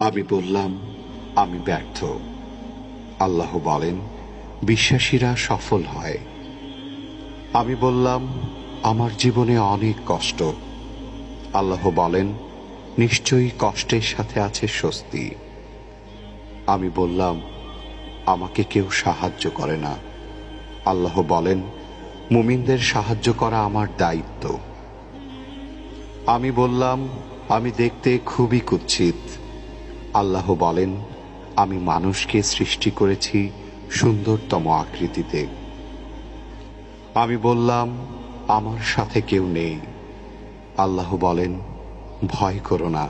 আমি বললাম, আমি ব্যর্থ। আল্লাহ বলেন, বিশ্বাসীরা সফল হয়। আমি বললাম, আমার জীবনে অনেক কষ্ট। আল্লাহ বলেন, নিশ্চয়ই কষ্টের সাথে আছে স্বস্তি। আমি বললাম, আমাকে কেউ সাহায্য করে না। আল্লাহ বলেন, মুমিনদের সাহায্য করা আমার দায়িত্ব। আমি বললাম, আমি দেখতে খুবই কুৎসিত। আল্লাহ বলেন, আমি মানুষকে সৃষ্টি করেছি সুন্দরতম আকৃতিতে। আমি বললাম, আমার সাথে কেউ নেই। আল্লাহ বলেন, ভয় করো না,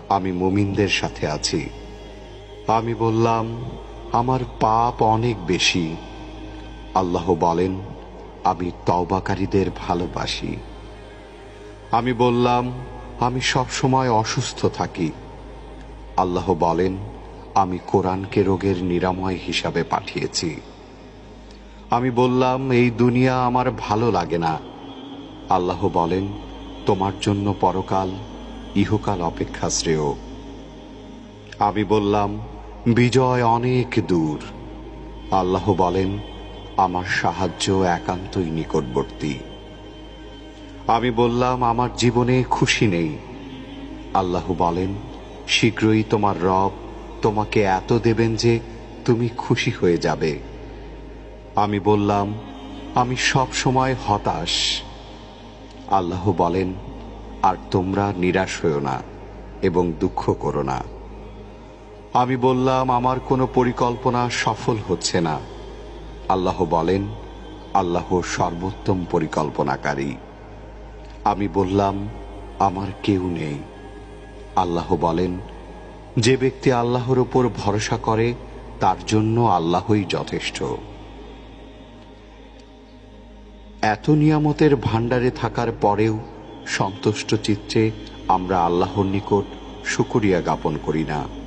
আমি মুমিনদের সাথে আছি। আমি বললাম, আমার পাপ অনেক বেশি। আল্লাহ বলেন, আমি তওবাকারীদের ভালোবাসি। আমি বললাম, আমি সবসময় অসুস্থ থাকি। আল্লাহ বলেন, আমি কোরআনকে রোগের নিরাময় হিসাবে পাঠিয়েছি। আমি বললাম, এই দুনিয়া আমার ভালো লাগে না। আল্লাহ বলেন, তোমার জন্য পরকাল, ইহকাল অপেক্ষা শ্রেয়। আমি বললাম, বিজয় অনেক দূর। আল্লাহ বলেন, আমার সাহায্য একান্তই নিকটবর্তী। আমি বললাম, আমার জীবনে খুশি নেই। আল্লাহ বলেন, শীঘ্রই তোমার রব তোমাকে এত দেবেন যে তুমি খুশি হয়ে যাবে। আমি বললাম, আমি সব সময় হতাশ। আল্লাহ বলেন, আর তোমরা নিরাশ হও না এবং দুঃখ করো না। আমি বললাম, আমার কোনো পরিকল্পনা সফল হচ্ছে না। আল্লাহ বলেন, আল্লাহ সর্বোত্তম পরিকল্পনাকারী। আমি বললাম, আমার কেউ নেই। আল্লাহ বলেন, যে ব্যক্তি আল্লাহর উপর ভরসা করে তার জন্য আল্লাহই যথেষ্ট। এত নিয়ামতের ভাণ্ডারে থাকার পরেও সন্তুষ্ট চিত্তে আমরা আল্লাহর নিকট শুকরিয়া জ্ঞাপন করি না।